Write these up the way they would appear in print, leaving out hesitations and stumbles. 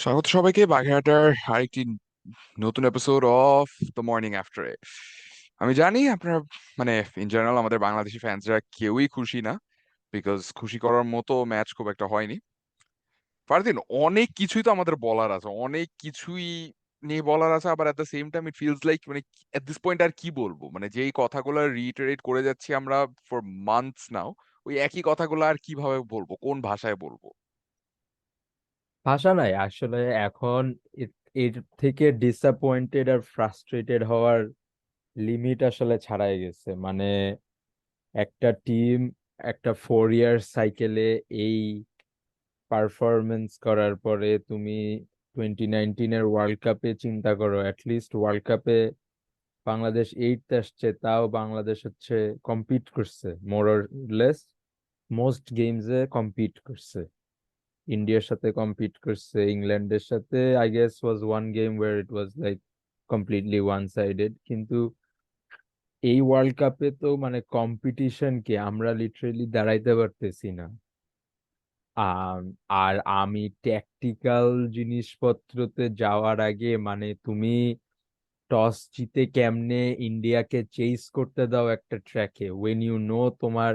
স্বাগত সবাইকে বাঘেরহাটার আরেকটি নতুন এপিসোড অফ দ্য মর্নিং আফটারে। আমি জানি আপনারা মানে ইন জেনারেল আমাদের বাংলাদেশি ফ্যান্সরা কেউই খুশি না, বিকজ খুশি করার মতো ম্যাচ খুব একটা হয়নি। ফারদিন, অনেক কিছুই তো আমাদের বলার আছে, অনেক কিছুই নিয়ে বলার আছে, আবার at the same time it feels like মানে এট দিস পয়েন্ট আর কি বলবো, মানে যেই কথাগুলো রিইটারেট করে যাচ্ছি আমরা ফর মান্থস নাও, ওই একই কথাগুলো আর কিভাবে বলবো, কোন ভাষায় বলবো? ভাষা নাই আসলে এখন। এর থেকে ডিসঅ্যাপয়েন্টেড আর ফ্রাস্ট্রেটেড হওয়ার লিমিট আসলে ছাড়াই গেছে। মানে একটা টিম একটা 4 ইয়ার সাইকেলে এই পারফরমেন্স করার পরে তুমি 2019-এর ওয়ার্ল্ড কাপে চিন্তা করো, অ্যাটলিস্ট ওয়ার্ল্ড কাপে বাংলাদেশ এইট আসছে, তাও বাংলাদেশ হচ্ছে কম্পিট করছে মোর অর লেস, মোস্ট গেমসে কম্পিট করছে, ইন্ডিয়ার সাথে কম্পিট করছে, ইংল্যান্ডের সাথে I guess was one game where it was like completely one sided. কিন্তু এই ওয়ার্ল্ড কাপে তো মানে কম্পিটিশনকে আমরা লিটারেলি দাঁড়াইতে পারতেছি না। আম, আর আমি ট্যাকটিক্যাল জিনিসপত্রতে যাওয়ার আগে মানে তুমি টস জিতে কেমনে ইন্ডিয়াকে চেস করতে দাও একটা ট্র্যাকে, ওয়েন ইউ নো তোমার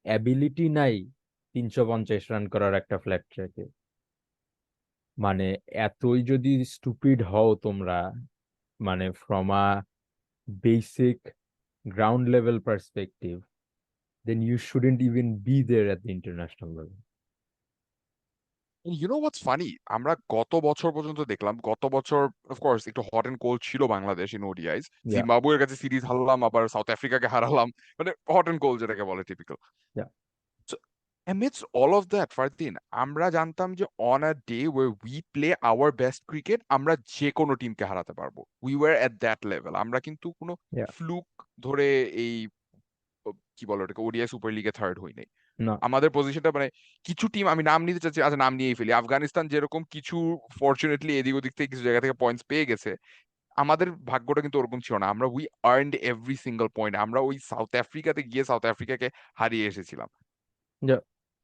অ্যাবিলিটি নাই 350 রান করার একটা ফ্ল্যাট ট্র্যাকে। মানে এতই যদি স্টুপিড হও তোমরা, মানে from a basic ground level perspective, then you shouldn't even be there at the international level. You know what's funny, আমরা গত বছর পর্যন্ত দেখলাম, গত বছর অফকোর্স একটু হট এন্ড কোল্ড ছিল বাংলাদেশ ইন ওডিআইস। ইয়া, জিম্বাবুয়ের কাছে সিরিজ হারলাম, আবার সাউথ আফ্রিকাকে হারালাম, মানে হট এন্ড কোল্ড যেটাকে বলে, typical. Yeah, So, amidst all of that, Fardin, আমরা জানতাম যে on a day where we play our best cricket আমরা যে কোনো টিমকে হারাতে পারবো। We were at that level। আমরা কিন্তু কোনো ইয়া। ফ্লুক ধরে এই কি বলে ওটাকে ওডিআই সুপার লিগে থার্ড হই নাই। না। আমাদের পজিশনটা মানে কিছু টিম, আমি নাম নিতে চাচ্ছি, আচ্ছা নাম নিয়েই ফেলি, আফগানিস্তান যেরকম কিছু ফরচুনেটলি এদিক ওদিক থেকে কিছু জায়গা থেকে পয়েন্টস পেয়ে গেছে, আমাদের ভাগ্যটা কিন্তু ওরকম ছিল না। আমরা we earned every single point. আমরা ওই সাউথ আফ্রিকাতে গিয়ে সাউথ আফ্রিকাকে হারিয়ে এসেছিলাম। ইয়া,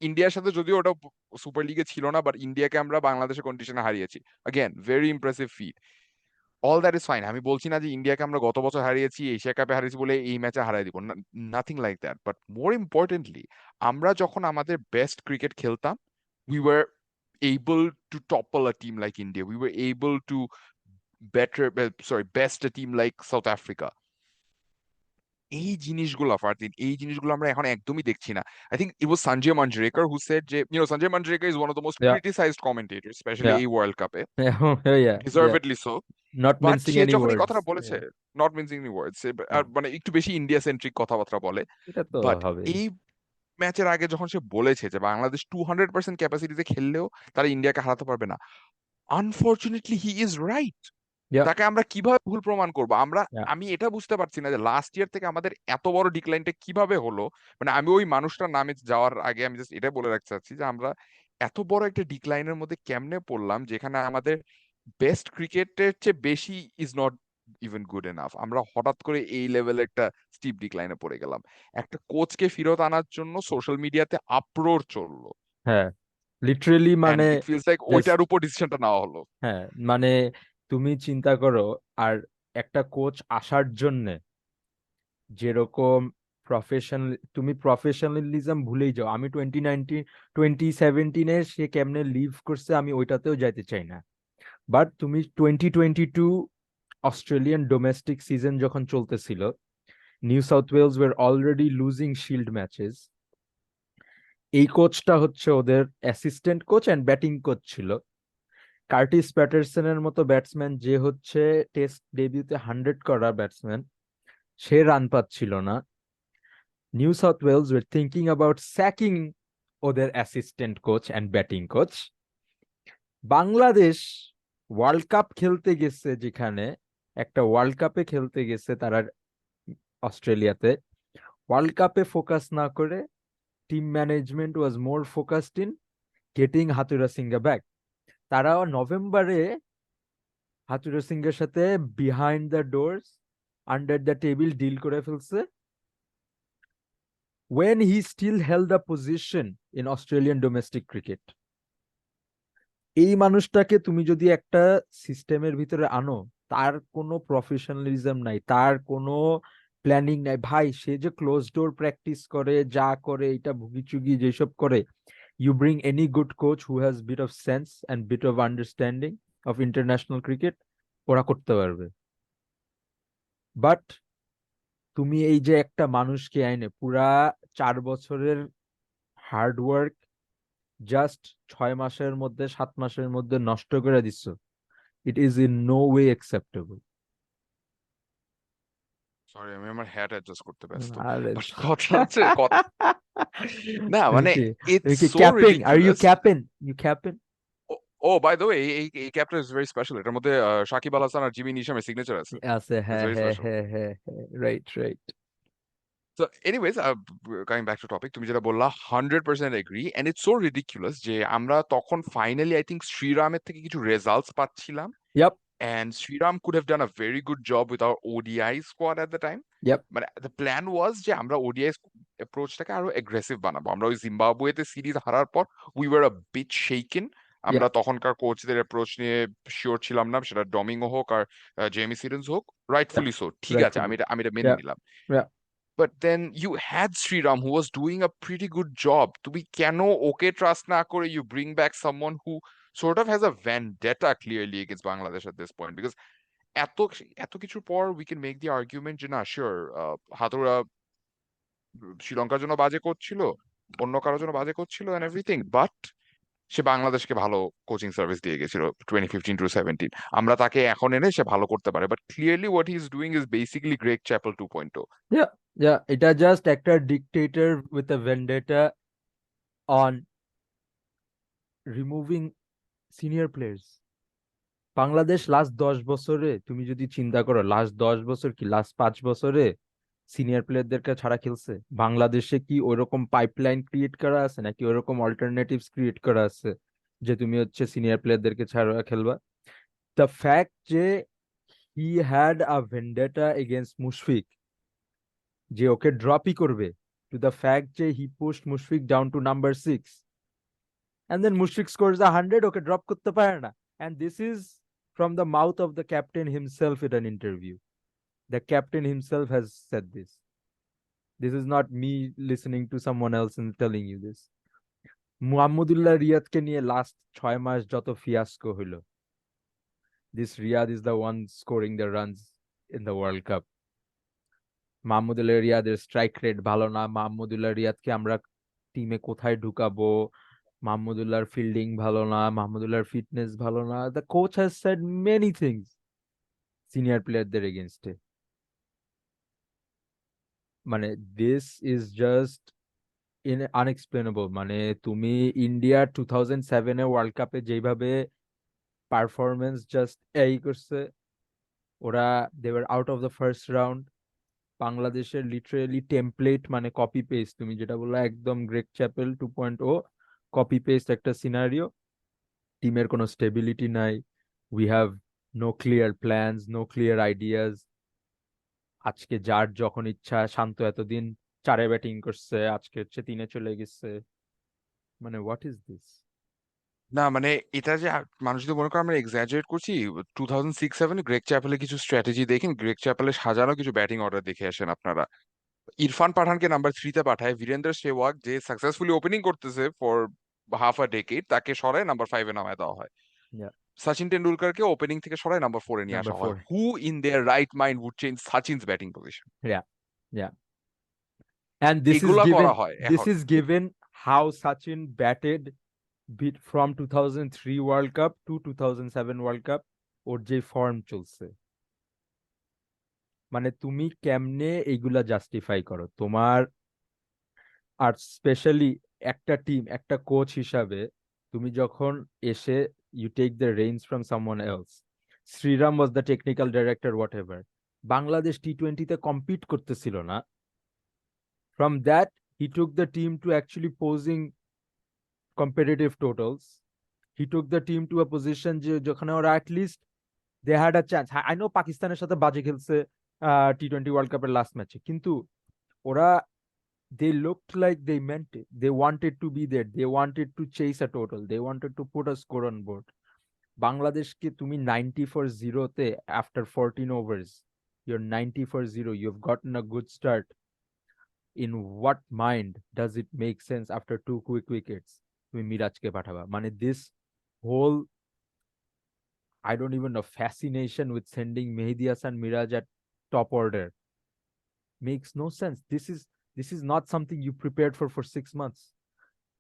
ইন্ডিয়ার সাথে যদিও ওটা সুপার লিগে ছিল না, বাট ইন্ডিয়াকে আমরা বাংলাদেশের কন্ডিশনে হারিয়েছি। Again very impressive feat. All that is fine, আমি বলছি না যে ইন্ডিয়াকে আমরা গত বছর হারিয়েছি, এশিয়া কাপে হারিয়েছি বলে এই ম্যাচে হারিয়ে দিব, nothing like that. But more importantly, আমরা যখন আমাদের বেস্ট ক্রিকেট খেলতাম, we were able to topple a team like India. We were able to best a team like South Africa. এই জিনিসগুলো ফারদিন, এই জিনিসগুলো আমরা এখন একদমই দেখছি না। I think it was Sanjay Manjrekar who said যে, Sanjay Manjrekar is one of the most yeah, criticized commentator, specially yeah, এই ওয়ার্ল্ড কাপে, yeah, yeah, yeah. Deservedly so. Not but mincing say any যখন এই ওয়ার্ডস। কথাটা বলেছে, নট মিনসিং এনি ওয়ার্ডস, আর মানে একটু বেশি ইন্ডিয়া সেন্ট্রিক কথাবার্তা বলে। এটা তো বাট হবেই। এই ম্যাচের আগে যখন সে বলেছে যে বাংলাদেশ 200% ক্যাপাসিটিতে খেললেও তারা ইন্ডিয়াকে হারাতে পারবে না, আনফরচুনেটলি হি ইজ রাইট। ইয়া, তাকে আমরা কিভাবে ভুল প্রমাণ করব আমরা? ইয়া, আমি এটা বুঝতে পারছি না যে লাস্ট ইয়ার থেকে আমাদের এত বড় ডিক্লাইনটা কিভাবে হলো। মানে আমি ওই মানুষটার নামে যাওয়ার আগে আমি জাস্ট এটা বলে রাখতে চাচ্ছি যে আমরা এত বড় একটা ডিক্লাইনের মধ্যে কেমনে পড়লাম, যেখানে আমাদের বেস্ট ক্রিকেটের চেয়ে বেশি is not even good enough. আমরা হঠাৎ করে এই লেভেলে একটা স্টিপ ডিক্লাইনে পড়ে গেলাম। একটা কোচকে ফেরত আনার জন্য সোশ্যাল মিডিয়াতে আপরোর চললো, হ্যাঁ, লিটারেলি এন্ড মানে ইট ফিলস লাইক জাস্ট, ওইটার উপর ডিসিশনটা নেওয়া হলো। হ্যাঁ মানে তুমি চিন্তা করো, আর একটা কোচ আসার জন্য যেরকম প্রফেশনাল, তুমি প্রফেশনালিজম ভুলেই যাও। আমি 2017-এ সে কেমনে লিভ করছে আমি ওইটাতেও যাইতে চাই না। বাট তুমি 2022 অস্ট্রেলিয়ান ডোমেস্টিক সিজন যখন চলতেছিল, New South Wales were already losing Shield matches, এই কোচটা হচ্ছে ওদের assistant coach and batting coach ছিল। কার্টিস প্যাটারসনের মতো ব্যাটসম্যান, যে হচ্ছে টেস্ট ডেবিউতে 100 করা ব্যাটসম্যান, সে রান পাচ্ছিল না। New South Wales were thinking about sacking ওদের assistant coach and batting coach. Bangladesh world cup খেলতে গেছে, যেখানে একটা ওয়ার্ল্ড কাপে খেলতে গেছে তারা অস্ট্রেলিয়াতে, ওয়ার্ল্ড কাপে ফোকাস না করে team management was more focused in getting Hathurusingha back. তারা নভেম্বরে হাতুরা সিংহের সাথে behind the doors, under the table deal করে ফেলছে, when he still held a position in Australian domestic cricket. এই মানুষটাকে তুমি যদি একটা সিস্টেমের ভিতরে আনো, তার কোনো প্রফেশনালিজম নাই, তার কোনো প্ল্যানিং নাই ভাই। সে যে ক্লোজ ডোর প্র্যাকটিস করে, যা করে, এটা ভুগিচুগি যেসব করে, you bring any good coach who has bit of sense and bit of understanding of international cricket, ওরা করতে পারবে। বাট তুমি এই যে একটা মানুষকে আইনে পুরা 4 বছরের হার্ড ওয়ার্ক জাস্ট 6 মাসের মধ্যে, 7 মাসের মধ্যে নষ্ট করে দিচ্ছ, it is in no way acceptable. Sorry, আমি আমার হ্যাট অ্যাডজাস্ট করতে ব্যস্ত। আরে বাট কথা হচ্ছে না তুমি মানে কি ইটস তুমি কি so capping? Are you ridiculous. Capping? You capping? Oh by the way, এই ক্যাপটা ইজ ভেরি স্পেশাল। এটার মধ্যে সাকিব আল হাসান আর জিমি নিশামের সিগনেচার আছে। আছে, ইটস হ্যাঁ ভেরি হ্যাঁ স্পেশাল। হ্যাঁ হ্যাঁ হ্যাঁ, right right. So anyways, coming back to topic, তুমি যেটা বললা 100% agree, and it's so ridiculous যে আমরা তখন ফাইনালি আই থিঙ্ক শ্রীরামের থেকে কিছু রেজাল্টস পাচ্ছিলাম, yup and Sriram could have done a very good job with our ODI squad at the time. Yep But the plan was যে আমরা ODI অ্যাপ্রোচটাকে আরো এগ্রেসিভ বানাবো। আমরা ওই জিম্বাবুয়েতে সিরিজ হারার পর we were a bit shaken. আমরা ইয়াপ, তখনকার কোচদের অ্যাপ্রোচ নিয়ে শিওর ছিলাম না, সেটা ডমিংও হোক আর জেমি সিডন্স হোক, রাইটফুলি সো, ঠিক আছে, রাইটফুলি, আমি এটা মেনে ইয়াপ নিলাম। Yup. But then you had Sriram who was doing a pretty good job. তুমি কেন ওকে ট্রাস্ট না করে you bring back someone who sort of has a vendetta clearly against Bangladesh at this point? Because এত এত কিছুর পর we can make the argument যে না sure, হাতুড়া শ্রীলঙ্কার জন্য বাজে কোচ ছিল, অন্য কারোর জন্য বাজে কোচ ছিল and everything, but সে বাংলাদেশকে ভালো কোচিং সার্ভিস দিয়ে গেছিল 2015 to 17। আমরা তাকে এখন এনে সে ভালো করতে পারে, but clearly what he is doing is basically Greg Chappell 2.0. Yeah yeah, এটা জাস্ট একটা dictator with a vendetta on removing senior players. Bangladesh last 10 বছরে তুমি যদি চিন্তা করো, লাস্ট 10 বছর কি লাস্ট 5 বছরে সিনিয়র প্লেয়ারদেরকে ছাড়া খেলছে? বাংলাদেশে কি ওইরকম পাইপলাইন ক্রিয়েট করা আছে, নাকি ওইরকম অল্টারনেটিভস ক্রিয়েট করা আছে যে তুমি হচ্ছে সিনিয়র প্লেয়ারদেরকে ছাড়া খেলবা? দ্য ফ্যাক্ট যে he had a vendetta against Mushfiq, যে ওকে ড্রপই করবে, টু দ্য ফ্যাক্ট যে he pushed Mushfiq down to number 6, and then Mushfiq scores 100, ওকে ড্রপ করতে পারে না। And this is from the mouth of the captain himself in an interview. The captain himself has said this. This is not me listening to someone else and telling you this. মুহাম্মদুল্লাহ রিয়াদকে নিয়ে last 6 মাস যত ফিয়াস্কো হইলো, this Riyad is the one scoring the runs in the World Cup. Mahmudullah রিয়াদের strike rate ভালো না, মাহমুদুল্লাহ রিয়াদকে আমরা টিমে কোথায় ঢুকাবো, মাহমুদুল্লাহর fielding ভালো না, মাহমুদুল্লাহর ফিটনেস ভালো না। The coach has said many things senior প্লেয়ারদের এগেনস্টে। মানে দিস ইজ জাস্ট আনএক্সপ্লেনেবল। মানে তুমি ইন্ডিয়া 2007-এ ওয়ার্ল্ড কাপে যেভাবে পারফরমেন্স জাস্ট এই করছে, ওরা they were out of the first round. বাংলাদেশের লিটারেলি টেমপ্লেট, মানে কপি পেস্ট, তুমি যেটা বললো একদম গ্রেগ চ্যাপেল 2.0, কপি পেস্ট একটা সিনারিও। টিমের কোনো স্টেবিলিটি নাই, we have no clear plans, no clear ideas. আজকে যার যখন ইচ্ছা, শান্ত এতদিন 4-এ ব্যাটিং করছে, আজকে হচ্ছে 3-এ চলে গেছে। মানে হোয়াট ইজ দিস? না মানে এটা যে মানুষ যদি মনে করে আমরা এক্সাজারেট করছি, 2006-7 গ্রেগ চ্যাপেলের কিছু স্ট্র্যাটেজি দেখেন, গ্রেগ চ্যাপেলের সাজানো কিছু ব্যাটিং অর্ডার দেখে আসেন আপনারা। ইরফান পাঠানকে নাম্বার 3-তে পাঠায়, বীরেন্দ্র সেহওয়াগ যে সাকসেসফুলি ওপেনিং করতেছে ফর হাফ আ ডেকেড, তাকে সরায় নাম্বার 5-এ নামায় দেওয়া হয়। সচিন টেন্ডুলকারকে ওপেনিং থেকে সরায় নাম্বার 4-এ নিয়ে নাম্বার আসা হয়। 4, who in their right mind would change Sachin's batting position? Yeah yeah. And this is এগুলা করা given, হয় this এখন। is given how Sachin batted beat from 2003 World Cup to 2007 World Cup, ওর যে ফর্ম চলছে। মানে তুমি কেমনে এইগুলা জাস্টিফাই করো তোমার? আর স্পেশালি একটা টিম, একটা কোচ হিসাবে তুমি যখন এসে you take the reins from someone else. Sriram was the technical director, whatever. Bangladesh টি-20-তে কম্পিট করতেছিল না। From that he took the team to actually posing competitive totals. He took the team to a position যে যেখানে ওরা at least they had a chance. I know পাকিস্তানের সাথে বাজে খেলছে টি-20 ওয়ার্ল্ড কাপের লাস্ট ম্যাচে, কিন্তু ওরা they looked like they meant it. They wanted to be there. They wanted to chase a total. They wanted to put a score on board. বাংলাদেশকে তুমি 90 for 0 তে after 14 overs, you're 90 for 0. You've gotten a good start. In what mind does it make sense after 2 quick wickets তুমি মিরাজকে পাঠাবা? মানে this whole, I don't even know, fascination with sending Mehdi Hasan Miraj at top order makes no sense. This is not something you prepared for 6 months.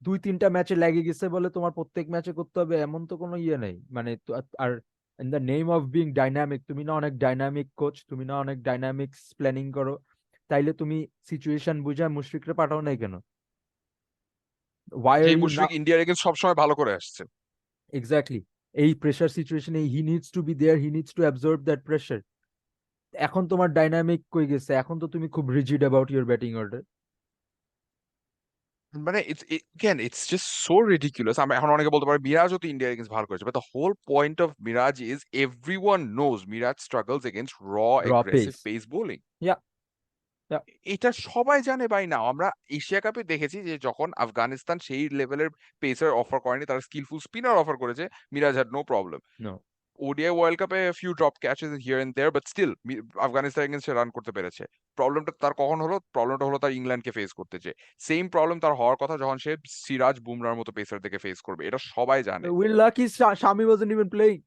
2-3টা ম্যাচে লেগে গেছে বলে তোমার প্রত্যেক ম্যাচে করতে হবে এমন তো কোনো ইয়ে নেই। মানে আর in the name of being dynamic, তুমি না অনেক ডাইনামিক কোচ, তুমি না অনেক ডাইনামিক প্ল্যানিং করো, তাইলে তুমি সিচুয়েশন বুঝা মুশফিকরে পাঠাও নাই কেন? ওয়াই যে আর ইউ না? মুশফিক ইন্ডিয়ার এগেন্স্ট সবসময় ভালো করে আসছে। এক্স্যাক্টলি, এই প্রেসার সিচুয়েশনে he needs to be there, he needs to absorb that pressure. এখন তোমার ডাইনামিক কই গেছে? এখন তো তুমি খুব rigid about your batting order. মানে ইটস জাস্ট সো রিডিকুলাস। আমরা এখন অনেকে বলতে পারে মিরাজও তো ইন্ডিয়ার এগেন্স্ট ভালো করেছে, but the whole point of Miraz is everyone knows Miraz struggles against raw raw aggressive pace, pace bowling. Yeah yeah. এটা সবাই জানে বাই নাও। আমরা এশিয়া কাপে দেখেছি যে যখন আফগানিস্তান সেই লেভেলের পেসার অফার করেনি, তারা স্কিলফুল স্পিনার অফার করেছে, Miraz had no problem. No, ODI world কাপে few drop catches here and there, but still Afghanistan এগেন্স্টে রান করতে পেরেছে। প্রবলেমটা তার কখন হলো? প্রবলেমটা হলো তার ইংল্যান্ডকে ফেস করতে যে। সেম প্রবলেম তার হওয়ার কথা যখন সে সিরাজ বুমরার মতো পেসার থেকে ফেস করবে, এটা সবাই জানে। we're lucky Shami wasn't even playing.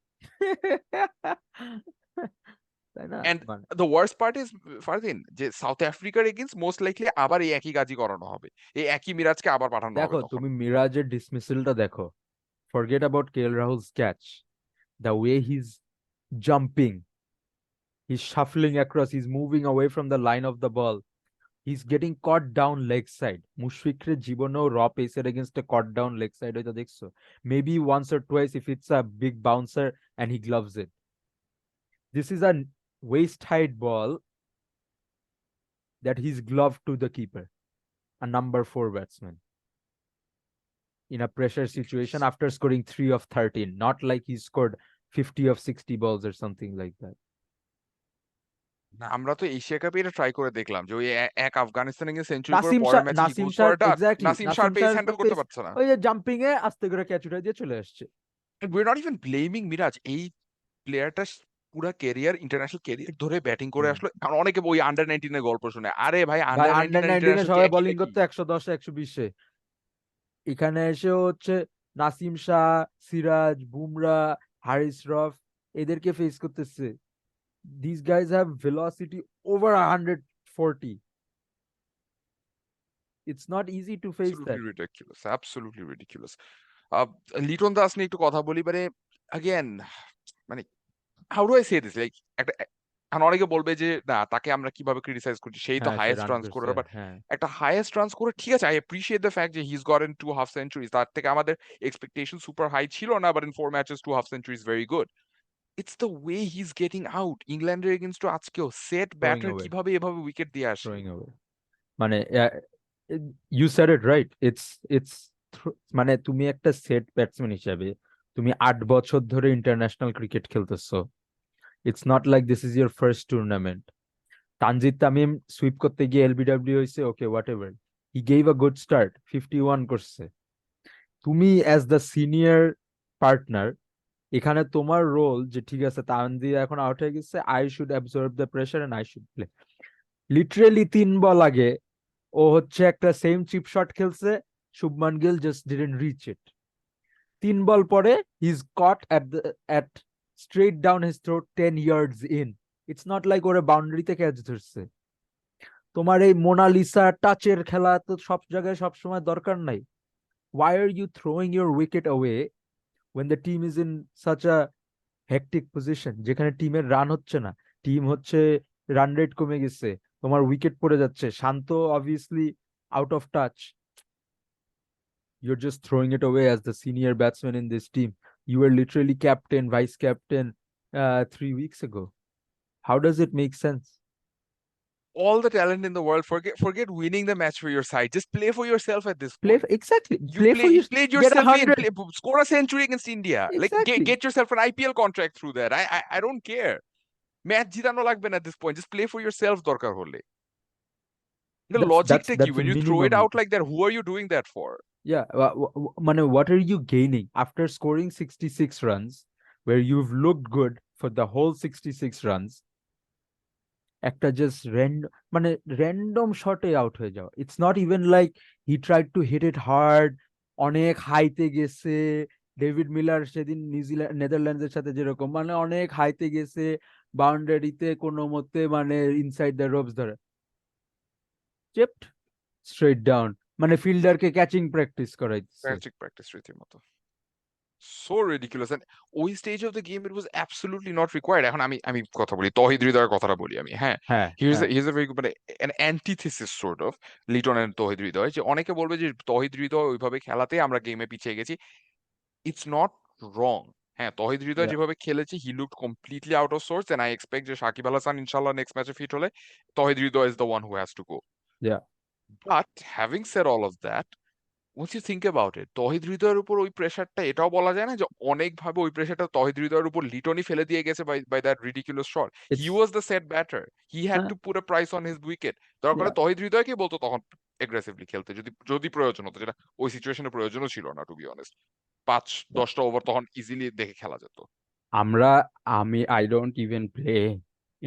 তাই না? অ্যান্ড মানে the worst part is Fardin, যে সাউথ আফ্রিকার এগেন্স্ট মোস্ট লাইকলি আবার এই একই কাজই করানো হবে, এই একই মিরাজকে আবার পাঠানো হবে দেখো, তখন। তুমি মিরাজের ডিসমিসেলটা দেখো, forget about KL Rahul's catch, the way he's jumping, he's shuffling across, he's moving away from the line of the ball, he's getting caught down leg side. মুশফিকরে জীবনেও র পেসের এগেনস্ট এ caught down leg side হয়তো দেখছো? Maybe once or twice if it's a big bouncer and he gloves it. This is a waist height ball that he's gloved to the keeper, a number 4 batsman, in a pressure situation after scoring 3 of 13, not like he scored 50 of 60 balls or something like that. না, আমরা তো Asia কাপে এটা try করে দেখলাম যে ওই এক আফগানিস্তান এগেন্স্ট সেঞ্চুরি করে নাসিম পরের শাহ, ম্যাচে হি নাসিম গোস ফর শাহ, আ ডাক। Exactly, Nasim Shah Nasim pace Shah handle করতে পেস, পারছে না। ওই যে জাম্পিং এ আস্তে করে ক্যাচ উঠাই দিয়ে চলে আসছে। We are not even blaming Miraz. এই প্লেয়ারটা পুরা ক্যারিয়ার, ইন্টারন্যাশনাল ক্যারিয়ার ধরে ব্যাটিং করে হুম। আসলো। কারণ অনেকে ওই আন্ডার 19 এর গল্প শুনে, আরে ভাই ভাই আন্ডার 19 আন্ডার আর 19 এ ইন্টারন্যাশনাল কি সবাই একই বোলিং নাকি? করতে 110 120-এ, এখানে এসে হচ্ছে নাসিম শাহ, সিরাজ, বুমরা, হারিস রফ, এদেরকে ফেস করতেছে। This guys have velocity over 140, it's not easy to face absolutely that. Ridiculous, absolutely ridiculous. Liton Das নিয়ে একটু কথা বলি। মানে अगेन, মানে how do I say this, like একটা এখন অনেকে বলবে যে না তাকে আমরা কিভাবে ক্রিটিসাইজ করছি, সেই তো হ্যাঁ, সে হাইয়েস্ট রান রান করছে, স্কোরার। বাট হ্যাঁ। একটা হাইয়েস্ট রান স্কোরার, ঠিক আছে, আই অ্যাপ্রিশিয়েট দ্য ফ্যাক্ট যে he is gotten 2 half centuries. তার থেকে আমাদের এক্সপেকটেশন সুপার হাই ছিল না, but in 4 matches 2 half centuries very good. It's the way he is getting out. ইংল্যান্ডের এগেইনস্ট আজকেও সেট থ্রোয়িং ব্যাটার অ্যাওয়ে, কিভাবে এভাবে উইকেট দিয়ে আসে। থ্রোয়িং অ্যাওয়ে, মানে you said it right, it's মানে তুমি একটা সেট ব্যাটসম্যান হিসাবে তুমি 8 বছর ধরে ইন্টারন্যাশনাল ক্রিকেট খেলতেছো, it's not like this is your first tournament. Tanzid Tamim sweep করতে গিয়ে এলবিডব্লিউ হয়েছে, okay whatever, he gave a good start, 51 করছে। তুমি অ্যাজ দ্য সিনিয়র পার্টনার, এখানে তোমার রোল যে ঠিক আছে তানজিদ এখন আউট হয়ে গেছে, I should absorb the pressure and I should play. Literally 3 ball আগে ও হচ্ছে একটা সেম চিপ শট খেলছে, Shubman Gill just didn't reach it. 3 ball পরে he is caught at straight down his throat 10 yards in. It's not like ওরে বাউন্ডারিতে catch ধরছে। তোমার এই মোনালিসা টাচের খেলা তো সব জায়গায় সব সময় দরকার নাই। why are you throwing your wicket away when the team is in such a hectic position, যেখানে টিমের রান হচ্ছে না, টিম হচ্ছে রান রেট কমে গেছে, তোমার উইকেট পড়ে যাচ্ছে, শান্ত obviously out of touch, you're just throwing it away as the senior batsman in this team. You were literally captain, vice captain 3 weeks ago. How does it make sense? All the talent in the world, forget winning the match for your side, just play for yourself at this Play point. exactly, You play play, for you you, played get a yourself in, 100. score a century against India, like Exactly. get yourself an IPL contract through that. I don't care. Match জিতানো লাগবে না at this point, just play for yourself দরকার হলে। The লজিকটা কি? that's a When you throw it minimum. out like that, who are you doing that for? Yeah, মানে what are you gaining after scoring 66 runs where you've looked good for the whole 66 runs? একটা just মানে random শটে out হয়ে যাও। It's not even like he tried to hit it hard, অনেক হাইতে গেছে। David Miller সেদিন নিউজিল্যান্ড নেদারল্যান্ডসের সাথে যেরকম মানে অনেক হাইতে গেছে, বাউন্ডারিতে কোনো মতে মানে ইনসাইড দ্য রোপস ধরে চেপড স্ট্রেট ডাউন, মানে ফিল্ডারকে ক্যাচিং প্র্যাকটিস করাইছে। Magic practice রীতিমতো। So ridiculous. And ওই stage of the game it was absolutely not required. এখন আমি কথা বলি, তহিদ হৃদয়ের কথাটা বলি আমি, হ্যাঁ। হ্যাঁ হ্যাঁ Here's a very good, মানে an antithesis sort of Liton and Towhid Hridoy, যে অনেকে বলবে যে তহিদ হৃদয় ওইভাবে খেলাতে আমরা গেমে পিছিয়ে গেছি। It's not wrong. হ্যাঁ, তহিদ হৃদয় yeah যেভাবে খেলেছে, he looked completely out of sorts, and I expect যে সাকিব আল হাসান ইনশাল্লাহ নেক্সট ম্যাচে ফিট হলে তহিদ হৃদয় is the one who has to go. yeah But having said all of that, once you think about it, তহিদ হৃদয়ের উপর ওই প্রেসারটা এটাও বলা যায় না যে অনেকভাবে ওই প্রেসারটা তহিদ হৃদয়ের উপর লিটনই ফেলে দিয়ে গেছে by that ridiculous shot. He it's was the set batter. He had to put a price on his wicket. দরকার yeah হলে তহিদ হৃদয়কেই বলতো তখন এগ্রেসিভলি খেলতে, যদি যদি প্রয়োজন হতো, যেটা ওই সিচুয়েশনে প্রয়োজনও ছিল না টু বি অনেস্ট। 5-10টা ওভার তখন ইজিলি দেখে খেলা যেত। আমরা I don't even play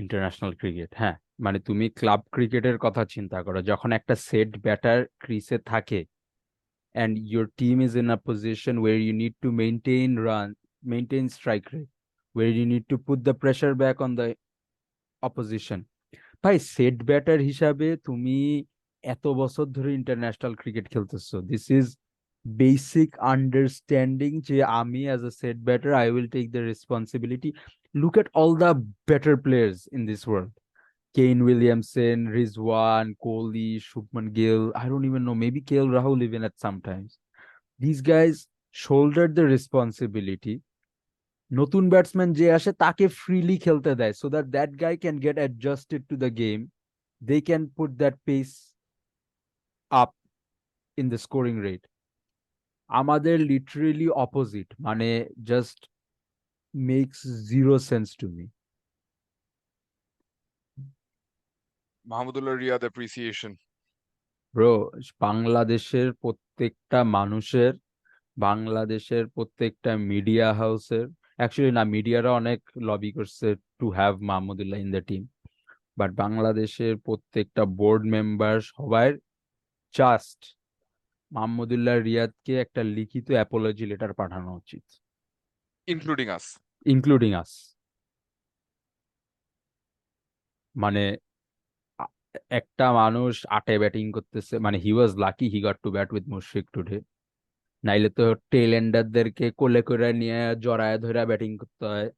international cricket. হ্যাঁ, মানে তুমি ক্লাব ক্রিকেটের কথা চিন্তা করো, যখন একটা সেট ব্যাটার ক্রিসে থাকে and your team is in a position where you need to maintain strike rate, where you need to put the pressure back on the opposition, ভাই সেট ব্যাটার হিসাবে তুমি এত বছর ধরে ইন্টারন্যাশনাল ক্রিকেট খেলতেছো, this is basic understanding যে আমি as a set batter I will take the responsibility. Look at all the better players in this world, Kane Williamson, Rizwan, Kohli, Shubman Gill, I don't even know, maybe KL Rahul even at sometimes. This guys shoulder the responsibility, নতুন batsman যে আসে তাকে freely খেলতে দেয় so that that guy can get adjusted to the game, they can put that pace up in the scoring rate. আমাদের literally opposite, মানে just makes zero sense to me. Mahmudullah Riyad appreciation. Bro, বাংলাদেশের প্রত্যেকটা মানুষের, বাংলাদেশের প্রত্যেকটা media হাউসের, actually না, মিডিয়ারা অনেক লবি করছে to have Mahmudullah in the team, but বাংলাদেশের প্রত্যেকটা বোর্ড মেম্বার সবাই জাস্ট মাহমুদুল্লাহ রিয়াদকে একটা লিখিত অ্যাপোলজি লেটার পাঠানো উচিত, ইনক্লুডিং আস। ইনক্লুডিং আস। মানে আ- একটা মানুষ আটে ব্যাটিং করতেছে, মানে he was lucky he got to bat with Mushfiq today, নাইলে তো টেল এন্ডারদেরকে কোলে করে নিয়ে জড়ায় ধরে ব্যাটিং করতে হয়।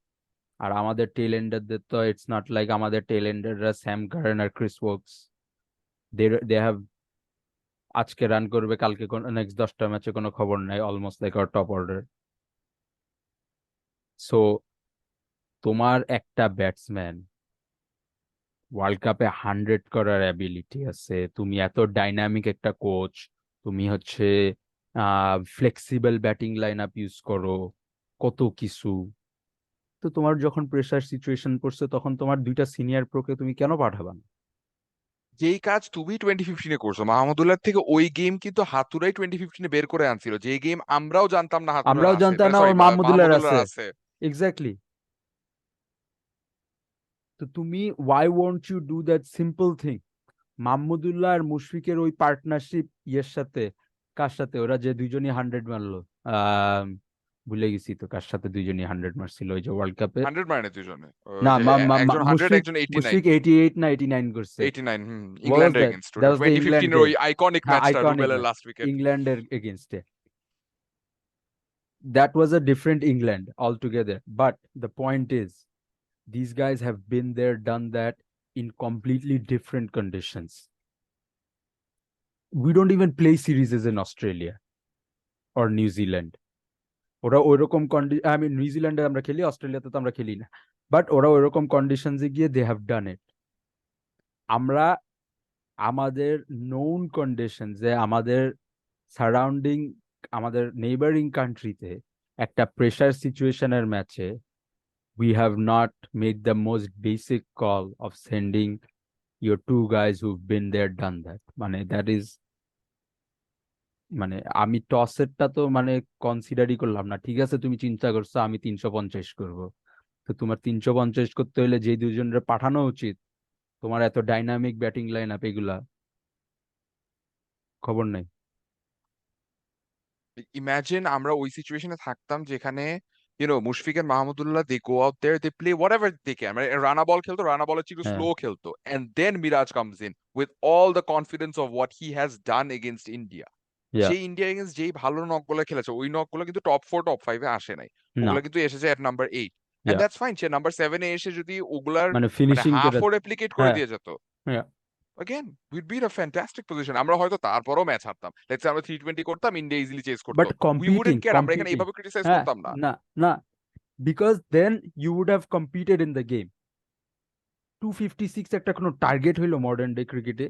আর আমাদের টেল এন্ডারদের তো ইটস নট লাইক আমাদের টেল এন্ডাররা স্যাম কারেন আর ক্রিস ওয়াকস, দে হ্যাভ আজকে রান করবে, কালকে নেক্সট 10টা ম্যাচে কোনো খবর নাই, almost like our top order. So তোমার একটা ব্যাটসম্যান ওয়ার্ল্ড কাপে 100 করার অ্যাবিলিটি আছে, তুমি এত ডাইনামিক একটা কোচ, তুমি হচ্ছে flexible batting line up use করো, কত কিছু, তো তোমার যখন প্রেসার সিচুয়েশন পড়ছে তখন তোমার দুইটা সিনিয়র প্রোকে তুমি কেন পাঠাবা না? যেই কাজ তুমি 2015-এ করছো, মাহমুদুল্লাহ থেকে ওই গেম কিন্তু হাতুরাই 2015-এ বের করে আনছিল, যে গেম আমরাও জানতাম না হাতুরার আমরাও আছে, জানতাম মানে না সরি ওর মাহমুদুল্লাহর মাহমুদুল্লাহ আছে। আছে। এক্স্যাক্টলি। তো তুমি why won't you do that simple thing? Mahmudullah আর মুশফিকের ওই পার্টনারশিপ ইয়ের সাথে, কার সাথে ওরা যে দুইজনই 100 মারলো, আহ ভুলে গেছি তো কার সাথে দুইজনই 100 মারছিল ওই যে ওয়ার্ল্ড কাপে। 100 মানে দুজনে, না, যে একজন 100 মুশফিক একজন 89। মুশফিক 88 না 89 করছে। 89, হুম, What was ইংল্যান্ডের that? এগেইনস্ট That ওটা was the England 2015-এর ওই game. আইকনিক হ্যাঁ, ম্যাচটা, আইকনিক রুবেলের ম্যাচ, লাস্ট উইকেট। ইংল্যান্ডের এগেইনস্টে। That was a different England altogether. But the point is, these guys have been there, done that in completely different conditions. We don't even play series in Australia or New Zealand. ওরা ওইরকম নিউজিল্যান্ডে আমরা খেলি, অস্ট্রেলিয়াতে তো আমরা খেলি না, বাট ওরা ওইরকম কন্ডিশনসে গিয়ে দে হ্যাভ ডান ইট। আমরা আমাদের নোন কন্ডিশন, যে আমাদের সারাউন্ডিং, আমাদের নেইবারিং কান্ট্রিতে একটা প্রেশার সিচুয়েশনের ম্যাচে we have not made the most basic call of sending You're two guys who've been there, done that. মানে that is, মানে আমি টসেরটা তো মানে কনসিডারই করলাম না। ঠিক আছে, তুমি চিন্তা করছো আমি 350 করব, তো তোমার 350 করতে হলে যে দুজনের পাঠানো উচিত, তোমার এত ডাইনামিক ব্যাটিং লাইন আপ এগুলা খবর নেই। ইমাজিন আমরা ওই সিচুয়েশনে থাকতাম যেখানে Mushfiq and Mahmudullah they go out there they play whatever they can, মানে রানা বল খেলতো, রানা বলের চেয়ে একটু হ্যাঁ, স্লো খেলতো, and then Miraz comes in with all the confidence of what he has done against India. Yeah, সেই ইন্ডিয়া এগেনস্ট যেই ভালো নকগুলো খেলেছে, ওই নকগুলো কিন্তু টপ 4 টপ 5-এ আসে নাই, না, ওগুলো কিন্তু এসেছে at number 8। And yeah, that's fine, সে নাম্বার 7-এ এসে যদি ওগুলার মানে মানে ফিনিশিং যেটা, হাফও রেপ্লিকেট করে হ্যাঁ, দিয়ে যেত, ইয়া, again we'd be in a fantastic position. আমরা হয়তো তারপরও ম্যাচ হারতাম, লেটস সে আমরা 320 করতাম, ইন্ডিয়া ইজিলি চেজ বাট করতো, উই কম্পিটিং, উডেন্ট কেয়ার, আমরা এখানে কম্পিটিং, এইভাবে ক্রিটিসাইজ হ্যাঁ, করতাম না। না, না, because then you would have competed in the game. 256 একটা কোনো টার্গেট হইলো মডার্ন ডে ক্রিকেটে?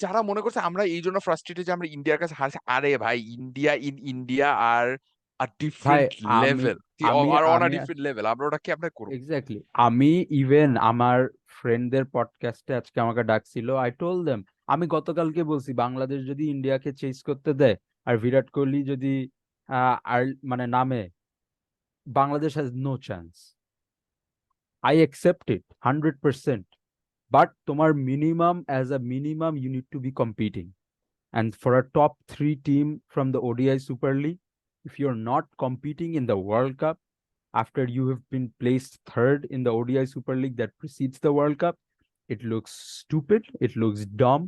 যারা মনে করছে আমরা এই জন্য ফ্রাস্ট্রেটেড যে আমরা ইন্ডিয়ার কাছে হারছি, আরে ভাই ইন্ডিয়া ইন ইন্ডিয়া আর আ ভাই, ডিফারেন্ট আমি লেভেল, আমি আর অন আ আমি ডিফারেন্ট লেভেল, আমরা ওটা কেমনে করবো? এক্স্যাক্টলি, আমি ইভেন আমার ফ্রেন্ডদের পডকাস্টে আজকে আমাকে ডাকছিল, আই টোল দেম, আমি গতকালকে বলছি বাংলাদেশ যদি ইন্ডিয়াকে চেস করতে দেয় আর বিরাট কোহলি যদি আর মানে নামে, Bangladesh has no chance. I accept it 100%, but তোমার minimum, as a minimum you need to be competing. And for a top three team from the ODI Super League, if you're not competing in the World Cup after you have been placed third in the ODI Super League that precedes the World Cup, it looks stupid, it looks dumb,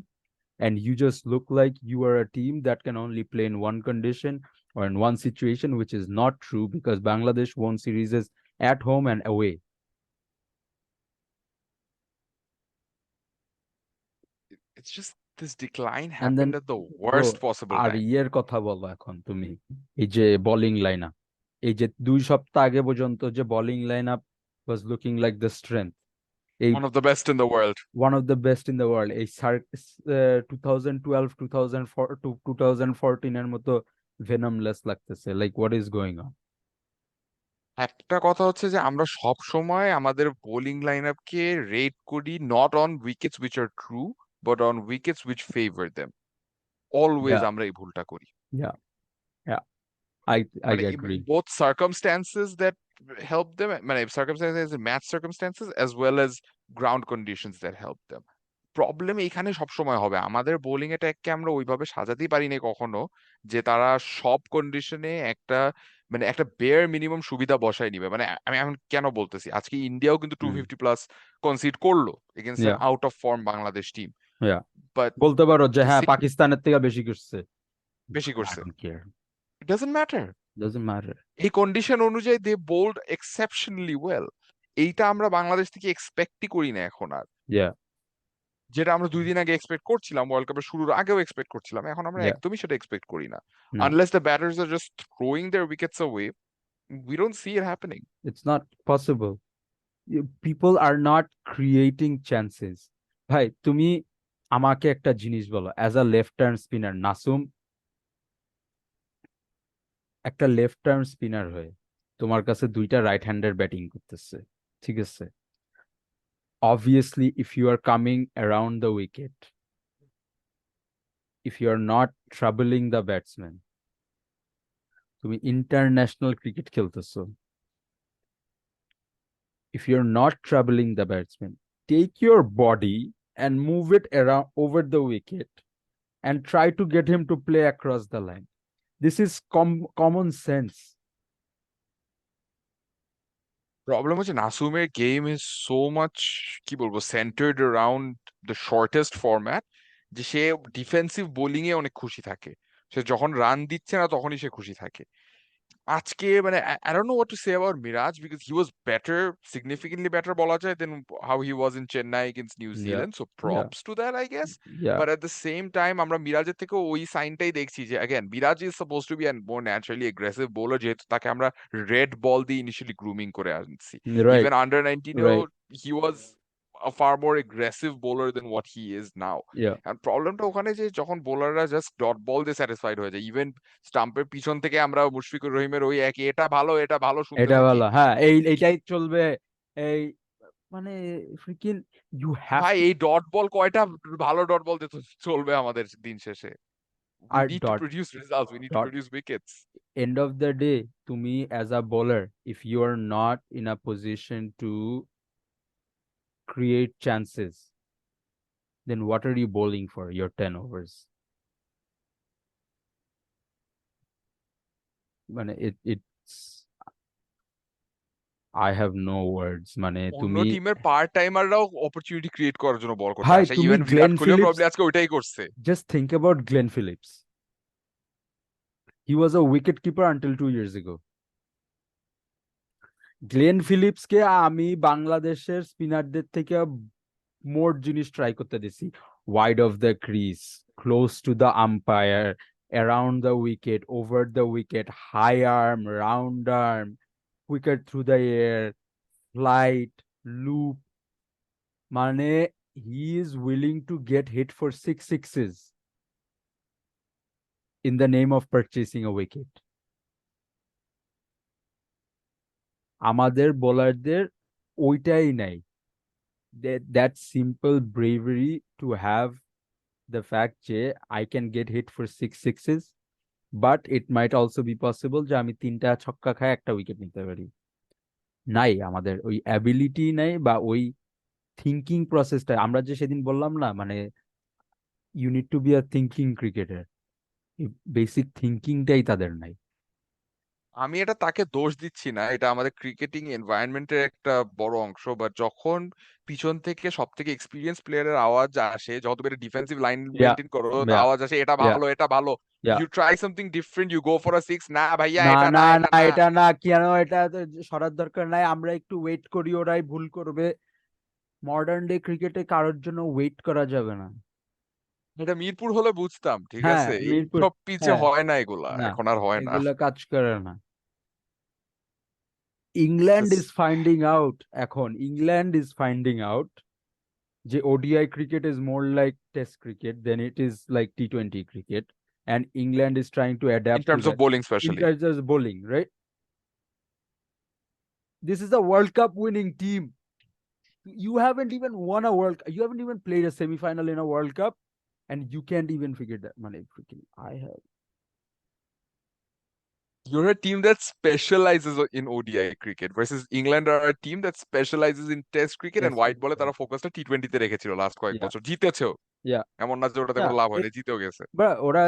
and you just look like you are a team that can only play in one condition or in one situation, which is not true because Bangladesh won series at home and away. It's just this decline And then, happened at the bro, worst possible আর time. ইয়ের কথা বলো এখন তুমি, এই যে bowling line up, এই যে 2 সপ্তাহ আগে পর্যন্ত যে bowling line up was looking like the strength, এই One of the best in the world. One of the best in the world, এই 2012 2004 টু 2014 এর মতো ভেনমলেস লাগতেছে, like what is going on? একটা কথা হচ্ছে যে আমরা সব সময় আমাদের বোলিং লাইনআপকে রেট করি not on wickets which are true, but on wickets which favour them. Always yeah, আমরা এই ভুলটা করি। ইয়া, ইয়া, আই আই মানে agri. both circumstances that help them, মানে circumstances, match circumstances as well as ground conditions that help them. Problem এখানে সবসময় হবে আমাদের বোলিং অ্যাটাককে আমরা ওইভাবে সাজাতেই পারিনি কখনো যে তারা সব কন্ডিশনে একটা মানে একটা বেয়ার মিনিমাম সুবিধা বসায় নিবে। মানে আমি এখন কেন বলতেছি, আজকে ইন্ডিয়াও কিন্তু টু হুম, ফিফটি প্লাস কনসিড করলো against yeah, an out of form Bangladesh team, yeah, but বলতে পারো যে দ্য হ্যাঁ সেম পাকিস্তানের থেকে বেশি করছে, বেশি আই করছে, don't care, it doesn't matter. Doesn't matter. এই কন্ডিশন অনুযায়ী দে বোল্ড এক্সেপশনালি ওয়েল। এইটা আমরা বাংলাদেশ থেকে এক্সপেক্টই করি না এখন আর, ইয়া, যেটা আমরা 2 দিন আগে এক্সপেক্ট করছিলাম, ওয়ার্ল্ড কাপের শুরুর আগেও এক্সপেক্ট করছিলাম, এখন আমরা ইয়া, একদমই সেটা এক্সপেক্ট করি না। না, unless the batters are just throwing their wickets away, we don't see it happening. It's not possible. People are not creating chances. ভাই তুমি আমাকে একটা জিনিস বলো, as a left arm spinner Nasum, একটা লেফট আর্ম স্পিনার হয়ে তোমার কাছে দুইটা রাইট হ্যান্ডের ব্যাটিং করতেছে, ঠিক আছে? Obviously, if you are coming around the wicket, if you are not troubling the batsman, তুমি ইন্টারন্যাশনাল ক্রিকেট খেলতেছো, if you're not troubling the batsman, take your body and move it around over the wicket and try to get him to play across the line. This is common sense. Problem হচ্ছে নাসুমের game is so much, কি বলবো, centred around the shortest format, যে সে defensive bowling এ অনেক খুশি থাকে, সে যখন run দিচ্ছে না তখনই সে খুশি থাকে। আজকে মানে I don't know what to say about Miraj because he was better, significantly better বলা যায় than how he was in Chennai against New Yeah, Zealand. So yeah, props to that, I guess. yeah, But at the same time, আমরা মিরাজের থেকে ওই সাইনটাই দেখছি যে again, Miraj is supposed to be a more naturally aggressive bowler, যেহেতু তাকে আমরা red ball দিয়ে ইনিশিয়ালি গ্রুমিং করে আনছি। right, Even under 19 right, he was a far more aggressive bowler than what he is now. yeah. And প্রবলেমটা ওখানে যে যখন বোলাররা জাস্ট ডট বল দিয়ে স্যাটিসফাইড হয়ে যায়, ইভেন স্টাম্পের পিছন থেকে আমরা মুশফিকুর রহিমের ওই একই এটা ভালো এটা ভালো শুনতে এটা থাকি। ভালো, হ্যাঁ, এইটাই চলবে, এই মানে freaking you have ভাই to এই ডট বল কয়টা ভালো ডট বল দিতে চলবে আমাদের দিন শেষে? We R need to dot produce results. We need to dot produce wickets. end of the day তুমি as a bowler if you are not in a position to create chances then what are you bowling for your 10 overs মানে it's I have no words মানে অন্য তুমি টিমের part টাইমাররাও opportunity create করার জন্য বল করতে ভাই আসে, তুমি ইভেন গ্লেন বিরাট কোহলিও ফিলিপস প্রবলি আজকে ওইটাই করছে। just think about Glenn Phillips he was a wicket keeper until 2 years ago Glenn ফিলিপসকে আমি বাংলাদেশের স্পিনারদের থেকে মোর জিনিস ট্রাই করতে দিছি wide of the crease close to the umpire around the wicket over the wicket high arm round arm wicket through the air flight loop মানে he is willing to get hit for six sixes in the name of purchasing a wicket আমাদের বোলারদের ওইটাই নাই that simple bravery to have the fact যে I can get hit for six sixes but it might also be possible যে আমি তিনটা ছক্কা খাই একটা উইকেট নিতে পারি নাই আমাদের ওই অ্যাবিলিটি নাই বা ওই থিঙ্কিং প্রসেসটা আমরা যে সেদিন বললাম না মানে you need to be a thinking cricketer basic থিঙ্কিংটাই তাদের নাই আমি এটা তাকে দোষ দিচ্ছি না, এটা আমাদের ক্রিকেটিং এনভায়রনমেন্টের একটা বড় অংশ, বাট যখন পিছন থেকে সব থেকে এক্সপিরিয়েন্স প্লেয়ারের আওয়াজ আসে, যত বেশি ডিফেন্সিভ লাইন ইয়া মেনটেন করো ইয়া আওয়াজ আসে এটা ইয়া ভালো এটা ভালো, yeah you try something different, you go for a six, না ভাইয়া না এটা না না এটা না না। এটা না কেন এটা তো সরার দরকার নাই আমরা একটু ওয়েট করি ওরাই ভুল করবে মডার্ন ডে ক্রিকেটে কারোর জন্য ওয়েট করা যাবে না এটা মিরপুর হলে বুঝতাম, ঠিক হ্যাঁ আছে, মিরপুর এইসব পিচে হ্যাঁ হয় না এগুলা, না এখন আর হয় না। এগুলো কাজ করে না England is Just- finding out এখন ইংল্যান্ড ইজ ফাইন্ডিং আউট যে ODI cricket is more like test cricket then it is like টি-20 cricket and England is trying to in adapt to terms of that bowling in especially. terms of bowling right this is a World Cup winning team you haven't even won a you haven't even played a semi-final in a World Cup and you can't even figure that money freaking I have You're a team that specializes in ODI cricket versus England are a team that specializes in Test cricket, and test white ball A cricket তারা ফোকাসটা টি-20 তে রেখেছিল last কয়েক yeah বছর, জিতেছেও, yeah এমন না যে ওটাতে yeah কোনো লাভ হয়নি, জিতেও গেছে। but ওরা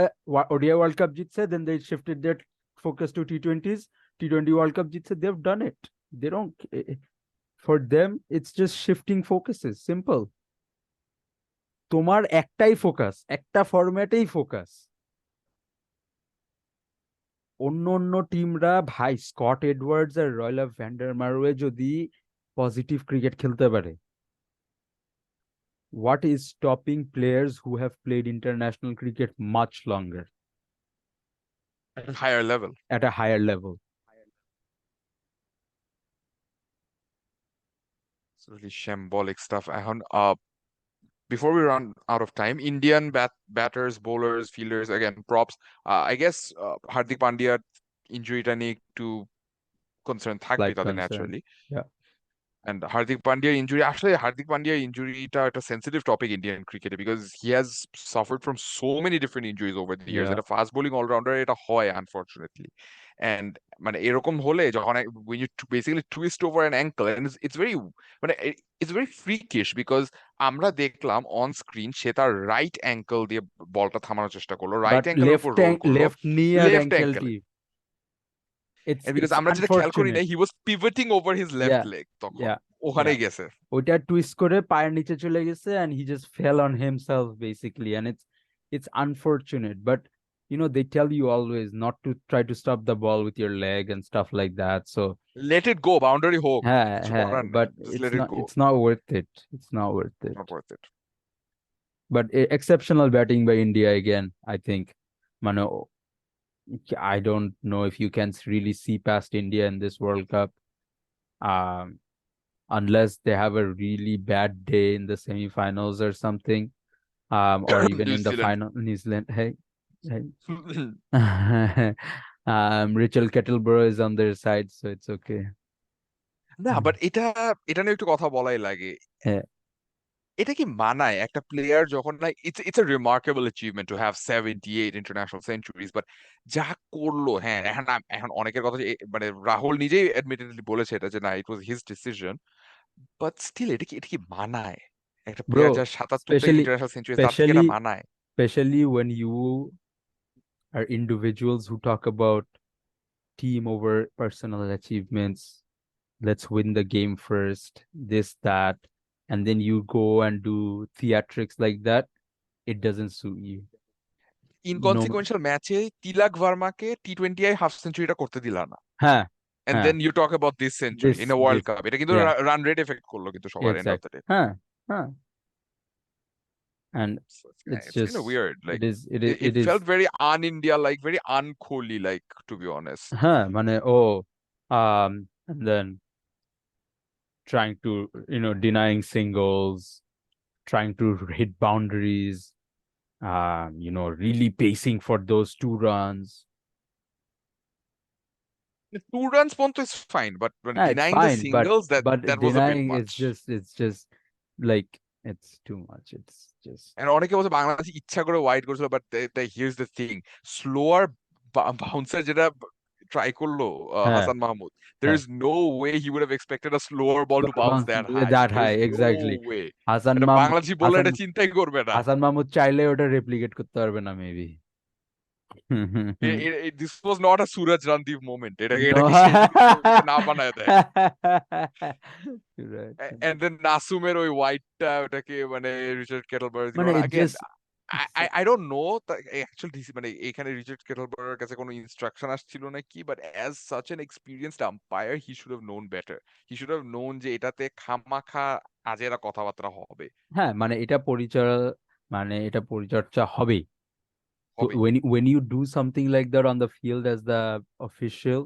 ODI World Cup জিতছে then they shifted their focus to T20s T20 World Cup জিতছে they've done it they don't for them it's just shifting focuses simple তোমার একটাই ফোকাস একটা ফরম্যাটেই ফোকাস অন্য অন্য টিমরা ভাই স্কট এডওয়ার্ডস আর রয়্যাল ভ্যান্ডারমারওয়ে যদি পজিটিভ ক্রিকেট খেলতে পারে what is stopping players who have played international cricket much longer higher level. at a higher level Absolutely shambolic stuff এখন before we run out of time, Indian batters, bowlers, fielders, again props, I guess Hardik পান্ডিয়ার ইনজুরিটা নিয়ে একটু concern থাকবে slight তাদের concern naturally. yeah And Hardik Pandya injury, actually Hardik Pandya injury ta a sensitive topic Indian cricket because he has suffered from so many different injuries over the years. yeah At a fast bowling all rounder এটা হয় unfortunately. And মানে এরকম হলে যখন when you basically twist over an ankle and it's very মানে it's very freakish because আমরা দেখলাম on screen সে তার রাইট অ্যাঙ্কেল দিয়ে বলটা থামানোর চেষ্টা করলো, রাইট but অ্যাঙ্কেলের উপর রোল করলো, left knee আর লেফট ankle অ্যাঙ্কেলে, tip it's and because it's আমরা যেটা খেয়াল করি নাই unfortunate he was pivoting over his left yeah leg তখন yeah yeah ওখানেই গেছে। ওইটা টুইস্ট করে পায়ের নিচে চলে গেছে and he just fell on himself basically and it's unfortunate but you know they tell you always not to try to stop the ball with your leg and stuff like that so Let it go, boundary হোক, হ্যাঁ কিছু হ্যাঁ করার নেই, but just let it go, it's not worth it it's not worth it not worth it. but exceptional batting by India again I think মানে I don't know if you can really see past India in this World Cup um unless they have a really bad day in the semi-finals or something or even New in the Zealand. final New Zealand hey, hey. Rachel Kettleborough is on their side so it's okay না, হুম। But এটা এটা নিয়ে একটু কথা বলাই লাগে। হ্যাঁ এটা কি মানায় একটা প্লেয়ার যখন, না, it's it's a remarkable achievement to have 78 international centuries, but যা করলো, হ্যাঁ, এখন এখন অনেকের কথা যে মানে রাহুল নিজেই অ্যাডমিটেডলি বলেছে এটা, যে না, it was his decision, but still এটা কি মানায়? একটা ব্রো, প্লেয়ার যার 77টা স্পেশালি ইন্টারন্যাশনাল সেঞ্চুরি, তার থেকে স্পেশালি এটা মানায়? Specially when you are individuals who talk about team over personal achievements, let's win the game first, this, that, and then you go and do theatrics like that, it doesn't suit you. No, ইনকনসিকুয়েন্সিয়াল ম্যাচে তিলক ভার্মাকে টি-20 I half সেঞ্চুরিটা করতে দিলা না, হ্যাঁ, and হ্যাঁ, then you talk about this century in a world this, cup. এটা কিন্তু yeah, run rate effect করলো কিন্তু সবার end of exact. The day. Huh, huh. And So it's it's kind of just, weird. Like it it is, felt very un-India, like very un-Kohli, like, to be honest. huh, মানে, oh, and then trying to, denying singles, trying to hit boundaries, really pacing for those 2 runs. The 2 runs point is fine, but when It's denying the fine, but singles, that but that was a bit denying, much. it's just like it's too much. It's just And অনেকে বলছে বাংলাদেশ ইচ্ছা করে wide করেছিল, but here's the thing, slower bouncer যেটা try করলো হ্যাঁ, Hasan Mahmud, there হ্যাঁ, is no way he would have expected a slower ball to bounce bounce that high. that There's high, no exactly. way. Hasan এটা মাহমুদ বাংলাদেশি বললে হাসান এটা চিন্তাই করবে না। হাসান মাহমুদ চাইলে ওটা রেপ্লিকেট করতে পারবে না maybe. This was not a Suraj Randeep moment. এটাকে No. এটাকে সে যদি পৃথিবীতে না বানায় দেয়। Right. And then নাসুমের ওই হোয়াইটটা, ওটাকে মানে রিচার্ড কেটলবার্গ দিল। মানে it Again, just I don't know actually মানে এখানে রিচার্ড কেটলবার্গের কাছে কোনো ইনস্ট্রাকশন আসছিল নাকি, but as such N experienced umpire he should have known better. He should have known যে এটাতে খামাখা আজেরা কথাবার্তা হবে হ্যাঁ, এটা পরিচর্যা হবেই। তো হবেই। when you do something like that on the field as the official,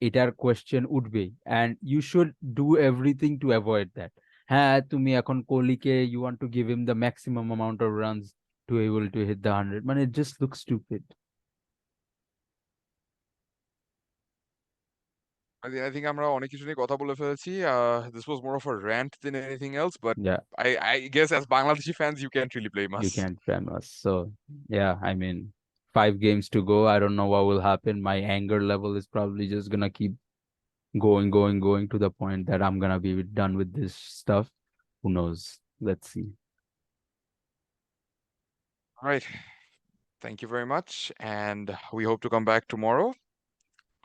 এটার question উঠবেই, and you should do everything to avoid that. হ্যাঁ, তুমি এখন কোহলিকে you want to give him the maximum amount of runs to able to hit the 100, মানে it just looks stupid. I think আমরা অনেক কিছু নিয়ে কথা বলে ফেলেছি। This was more of a rant than anything else, but Yeah, I guess as Bangladeshi fans you can't really blame us. you can't blame us. So yeah, I mean, 5 games to go. I don't know what will happen. My anger level is probably just gonna keep going to the point that I'm gonna be done with this stuff. Who knows? Let's see. All right. Thank you very much, and we hope to come back tomorrow.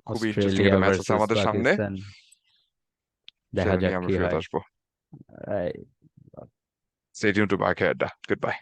খুবই interesting Australia একটা match আছে versus আমাদের সামনে, পাকিস্তান, দেখা সেটা যাক নিয়ে আমরা কি ফেরত হয়। আসবো। Right. Stay tuned to Barca. Goodbye.